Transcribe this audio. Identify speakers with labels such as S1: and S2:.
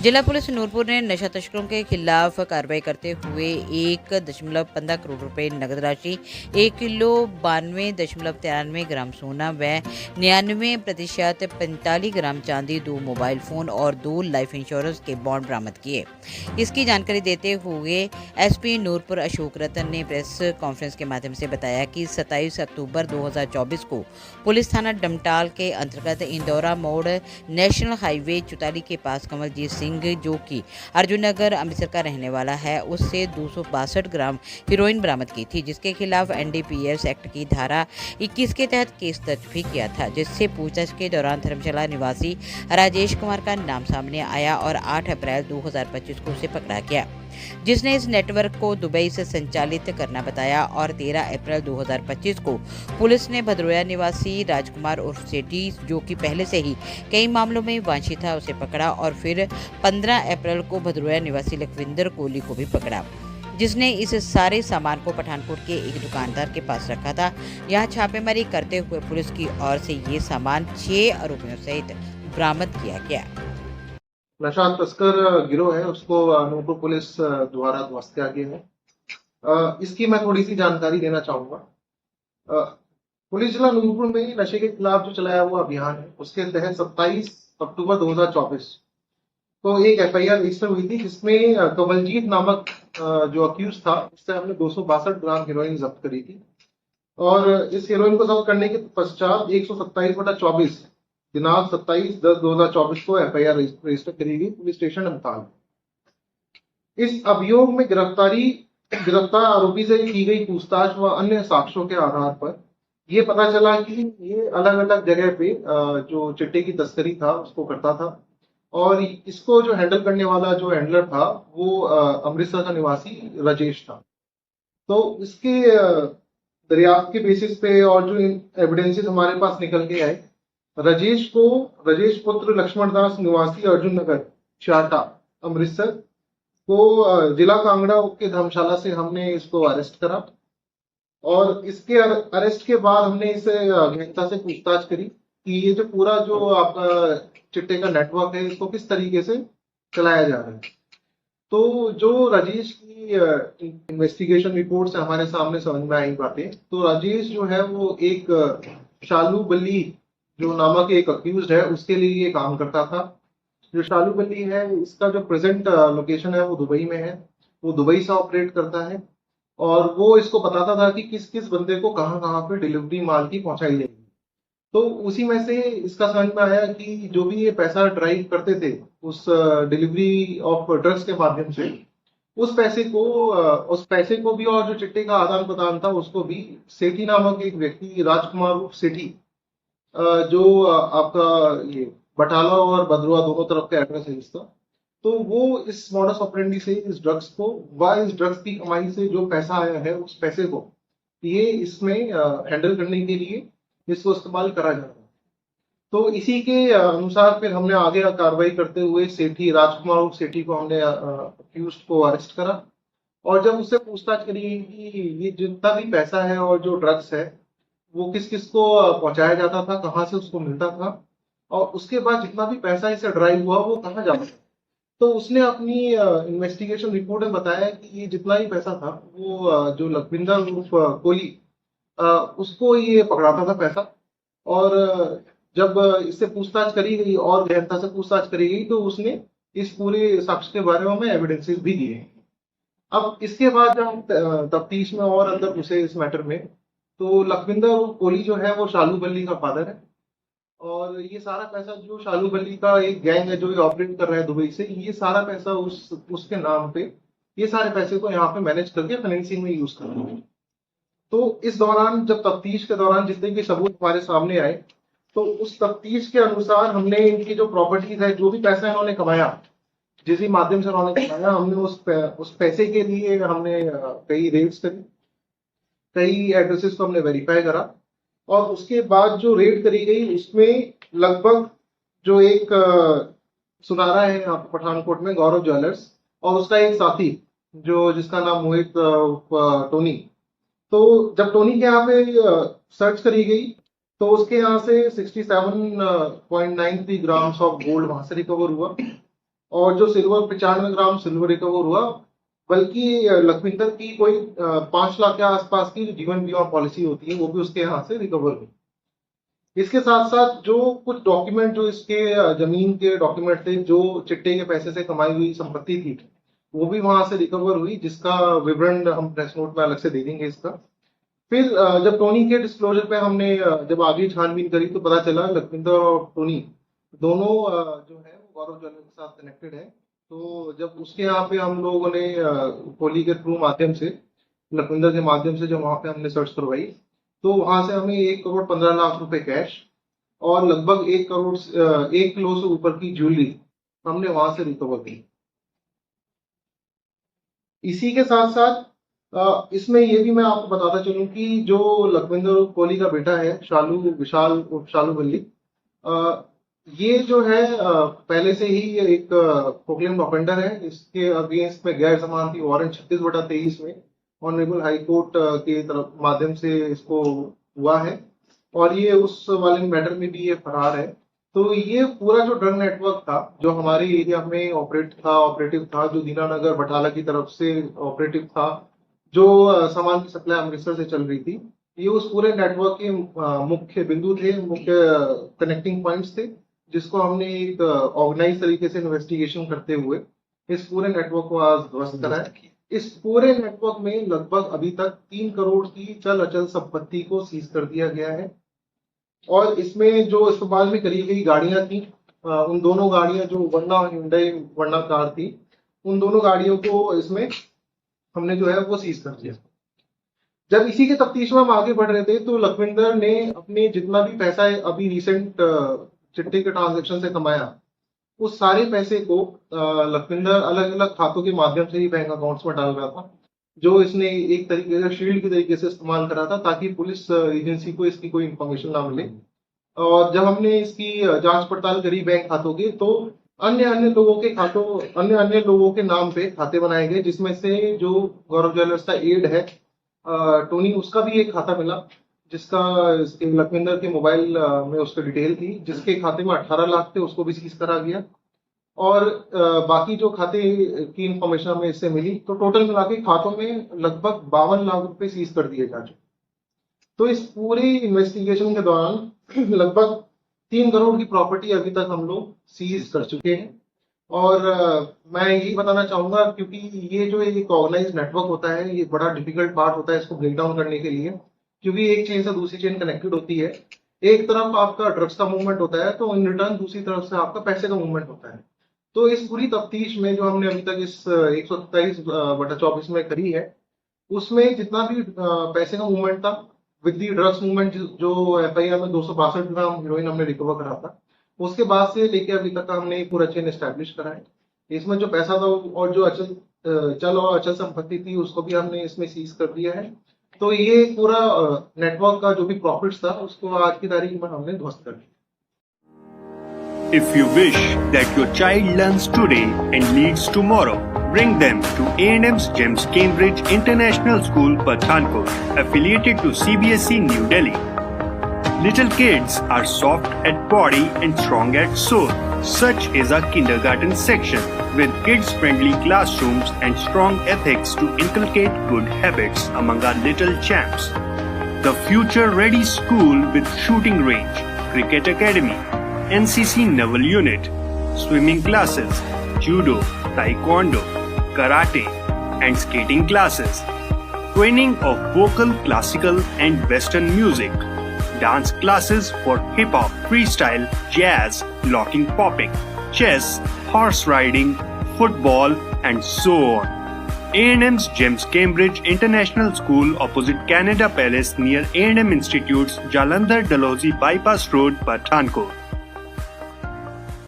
S1: जिला पुलिस नूरपुर ने नशा तस्करों के खिलाफ कार्रवाई करते हुए 1.15 करोड़ रुपए नगद राशि, 1 किलो 92.93 ग्राम सोना व 99% 45 ग्राम चांदी, 2 मोबाइल फोन और 2 लाइफ इंश्योरेंस के बॉन्ड बरामद किए। इसकी जानकारी देते हुए एसपी नूरपुर अशोक रतन ने प्रेस कॉन्फ्रेंस के माध्यम से बताया कि 27 अक्टूबर 2024 को पुलिस थाना डमटाल के अंतर्गत इंदौरा मोड़ नेशनल हाईवे 44 के पास कमलजीत सिंह, जो कि अर्जुन नगर अमृतसर का रहने वाला है, उससे 262 ग्राम हीरोइन बरामद की थी, जिसके खिलाफ एनडीपीएस एक्ट की धारा 21 के तहत केस दर्ज भी किया था, जिससे पूछताछ के दौरान धर्मशाला निवासी राजेश कुमार का नाम सामने आया और 8 अप्रैल 2025 को उसे पकड़ा गया, जिसने इस नेटवर्क को दुबई से संचालित करना बताया। और 13 अप्रैल 2025 को पुलिस ने भदरोया निवासी राजकुमार उर्फ सेठी, जो कि पहले से ही कई मामलों में वांछित था, उसे पकड़ा और फिर 15 अप्रैल को भदरोया निवासी लखविंदर कोहली को भी पकड़ा, जिसने इस सारे सामान को पठानकोट के एक दुकानदार के पास रखा था। यहाँ छापेमारी करते हुए पुलिस की ओर से ये सामान 6 आरोपियों सहित बरामद किया गया।
S2: नशा तस्कर गिरोह है, उसको नूरपुर पुलिस द्वारा ध्वस्त किया गया है। इसकी मैं थोड़ी सी जानकारी देना चाहूंगा। पुलिस जिला नूरपुर में नशे के खिलाफ जो चलाया हुआ अभियान है, उसके तहत 27 अक्टूबर 2024 को एक एफआईआर रजिस्टर हुई थी, जिसमें कमलजीत नामक जो अक्यूज था, उससे हमने 262 ग्राम हीरोइन जब्त करी थी। और इस हीरोइन को जब्त करने के पश्चात 127/24 दिनांक 27/10/2024 को एफआईआर रजिस्टर करी गई पुलिस स्टेशन डमटाल। इस अभियोग में गिरफ्तार आरोपी से की गई पूछताछ व अन्य साक्ष्यों के आधार पर यह पता चला कि ये अलग अलग जगह पे जो चिट्टे की तस्करी था उसको करता था, और इसको जो हैंडल करने वाला जो हैंडलर था वो अमृतसर का निवासी राजेश था। तो इसके दरियाफ्त के बेसिस पे और जो एविडेंसेस हमारे पास निकल के आए, राजेश पुत्र लक्ष्मण दास निवासी अर्जुन नगर चाटा अमृतसर को जिला कांगड़ा के धर्मशाला से हमने इसको अरेस्ट करा। और इसके अरेस्ट के बाद हमने इसे गहनता से पूछताछ करी कि ये जो पूरा जो आपका चिट्टे का नेटवर्क है, इसको किस तरीके से चलाया जा रहा है। तो जो राजेश की इन्वेस्टिगेशन रिपोर्ट से हमारे सामने समझ में आई बातें, तो राजेश जो है वो एक शालू बल्ली जो नामक एक अक्यूज है, उसके लिए ये काम करता था। जो शालू बल्ली है, इसका जो प्रेजेंट लोकेशन है वो दुबई में है, वो दुबई से ऑपरेट करता है, और वो इसको बताता था कि किस किस बंदे को कहाँ कहाँ पे डिलीवरी माल की पहुंचाई जाएगी। तो उसी में से इसका समझ में आया कि जो भी ये पैसा ड्राइव करते थे उस डिलीवरी ऑफ ड्रग्स के माध्यम से, उस पैसे को भी और जो चिट्टे का आदान प्रदान था उसको भी सेठी नामक एक व्यक्ति, राजकुमार उर्फ सेठी, जो आपका ये बटाला और भदरवा दोनों तरफ का एड्रेस है इसका, तो वो इस मॉडस ऑपरेंडी से इस ड्रग्स को इस ड्रग्स की कमाई से जो पैसा आया है उस पैसे को ये इसमें हैंडल करने के लिए इसको इस्तेमाल करा जाता है। तो इसी के अनुसार फिर हमने आगे कार्रवाई करते हुए सेठी राजकुमार सेठी को हमने अक्यूज को अरेस्ट करा, और जब उससे पूछताछ करी कि ये जितना भी पैसा है और जो ड्रग्स है वो किस किस को पहुंचाया जाता था, कहाँ से उसको मिलता था, और उसके बाद जितना भी पैसा इसे ड्राइव हुआ वो कहाँ जाता था, तो उसने अपनी इन्वेस्टिगेशन रिपोर्ट में बताया कि ये जितना ही पैसा था वो जो लखविंदर उर्फ कोहली, उसको ये पकड़ाता था पैसा। और जब इससे पूछताछ करी गई और गहनता से पूछताछ करी गई, तो उसने इस पूरे साक्ष्य के बारे में हमें एविडेंसेस भी दिए। अब इसके बाद जब हम तफ्तीश में और अंदर घुसे इस मैटर में, तो लखविंदर कोहली जो है वो शालू बल्ली का फादर है, और ये सारा पैसा जो शालू बल्ली का एक गैंग है जो ये ऑपरेट कर रहा है दुबई से, ये सारा पैसा उसके नाम पे, ये सारे पैसे को यहाँ पे मैनेज करके फाइनेंसिंग में यूज कर रहे हैं। तो इस दौरान जब तफ्तीश के दौरान जितने भी सबूत हमारे सामने आए, तो उस तफ्तीश के अनुसार हमने इनकी जो प्रॉपर्टीज है, जो भी पैसा इन्होंने कमाया, जिस भी माध्यम से उन्होंने कमाया, हमने उस पैसे के लिए हमने कई रेड्स करी, कई एड्रेसेस को हमने वेरीफाई करा, और उसके बाद जो रेड करी गई उसमें लगभग जो एक सुनारा है यहाँ पे पठानकोट में गौरव ज्वेलर्स, और उसका एक साथी जो जिसका नाम मोहित टोनी, तो जब टोनी के यहाँ पे सर्च करी गई तो उसके यहाँ से 67.93 ग्राम्स ऑफ गोल्ड वहां से रिकवर हुआ, और जो सिल्वर 95 ग्राम सिल्वर रिकवर हुआ, बल्कि लखविंदर की कोई 5 लाख के आसपास की जीवन बीमा पॉलिसी होती है वो भी उसके यहाँ से रिकवर हुई। इसके साथ साथ जो कुछ डॉक्यूमेंट जो इसके जमीन के डॉक्यूमेंट थे, जो चिट्टे के पैसे से कमाई हुई संपत्ति थी, वो भी वहां से रिकवर हुई, जिसका विवरण हम प्रेस नोट में अलग से दे देंगे इसका। फिर जब टोनी के डिस्क्लोजर पे हमने जब आगे छानबीन करी तो पता चला लखविंदर और टोनी दोनों जो है वो गौरव ज्वेलर्स के साथ कनेक्टेड है। तो जब उसके यहाँ पे हम लोगों ने कोहली के थ्रू माध्यम से, लखविंदर के माध्यम से जब वहां पे हमने सर्च करवाई तो वहां से हमें 1,15,00,000 रुपए कैश और लगभग 1 किलो से ऊपर की ज्वेलरी हमने वहां से रिकवर की। इसी के साथ साथ इसमें ये भी मैं आपको बताता चलूं कि जो लखविंदर कोहली का बेटा है शालू वल्ली, ये जो है पहले से ही एक प्रोक्लेम्ड ऑफेंडर है। इसके अगेंस्ट में गैर जमानती वारंट 36/23 में ऑनरेबल हाई कोर्ट के तरफ माध्यम से इसको हुआ है और ये उस वाले मैटर में भी ये फरार है। तो ये पूरा जो ड्रग नेटवर्क था जो हमारे एरिया में ऑपरेटिव था, जो दीनानगर बटाला की तरफ से ऑपरेटिव था, जो सामान की सप्लाई अमृतसर से चल रही थी, ये उस पूरे नेटवर्क के मुख्य बिंदु थे, मुख्य कनेक्टिंग पॉइंट्स थे, जिसको हमने एक ऑर्गेनाइज तरीके से इन्वेस्टिगेशन करते हुए इस पूरे नेटवर्क को आज ध्वस्त करा है। इस पूरे नेटवर्क में लगभग अभी तक 3 करोड़ की चल अचल संपत्ति को सीज कर दिया गया है और इसमें जो इस्तेमाल में करी गई गाड़ियां थी, उन दोनों गाड़ियां जो वर्ना कार थी, उन दोनों गाड़ियों को इसमें हमने जो है वो सीज कर दिया। जब इसी के तफ्तीश में हम आगे बढ़ रहे थे तो लखविंदर ने अपने जितना भी पैसा अभी रिसेंट चिट्टे के ट्रांजेक्शन से कमाया, उस सारे पैसे को लखविंदर अलग अलग खातों के माध्यम से ही बैंक अकाउंट्स में डाल रहा था, जो इसने एक तरीके से शील्ड के तरीके से इस्तेमाल करा था ताकि पुलिस एजेंसी को इसकी कोई इंफॉर्मेशन ना मिले। और जब हमने इसकी जांच पड़ताल करी बैंक खातों की तो अन्य लोगों के नाम पे खाते बनाए गए, जिसमें से जो गौरव ज्वेलर्स का एड है टोनी, उसका भी एक खाता मिला जिसका लखविंदर के मोबाइल में उसका डिटेल थी, जिसके खाते में 18 लाख थे, उसको भी सीज करा गया। और बाकी जो खाते की इंफॉर्मेशन हमें इससे मिली तो टोटल मिला के खातों में लगभग 52 लाख रुपए सीज कर दिए जा चुके। तो इस पूरी इन्वेस्टिगेशन के दौरान लगभग 3 करोड़ की प्रॉपर्टी अभी तक हम लोग सीज कर चुके हैं। और मैं यही बताना चाहूंगा, क्योंकि ये जो एक ऑर्गेनाइज नेटवर्क होता है, ये बड़ा डिफिकल्ट पार्ट होता है इसको ब्रेक डाउन करने के लिए, क्योंकि एक चेन से दूसरी चेन कनेक्टेड होती है। एक तरफ आपका ड्रग्स का मूवमेंट होता है तो इन रिटर्न दूसरी तरफ से आपका पैसे का मूवमेंट होता है। तो इस पूरी तफ्तीश में जो हमने अभी तक इस 127/24 में करी है, उसमें जितना भी पैसे का मूवमेंट था विद दी ड्रग्स मूवमेंट, जो FIR में 262 ग्राम हीरोइन हमने रिकवर करा था, उसके बाद से लेके अभी तक हमने पूरा चेन एस्टैब्लिश करा है। इसमें जो पैसा था और जो चल और अचल संपत्ति थी उसको भी हमने इसमें सीज कर दिया है। तो ये पूरा नेटवर्क का जो भी प्रॉफिट्स था उसको आज की तारीख में हमने ध्वस्त कर दिया।
S3: If you wish that your child learns today and leads tomorrow, bring them to A&M's GEMS Cambridge International School, Pathankot, affiliated to CBSE New Delhi. Little kids are soft at body and strong at soul. Such is our kindergarten section with kids-friendly classrooms and strong ethics to inculcate good habits among our little champs. The future-ready school with shooting range, cricket academy, NCC Naval Unit, swimming classes, judo, taekwondo, karate and skating classes, training of vocal, classical and western music, dance classes for hip-hop, freestyle, jazz, locking popping, chess, horse riding, football and so on. A&M's GEMS Cambridge International School opposite Canada Palace near A&M Institute's Jalandhar Dalhousie Bypass Road, Pathankot.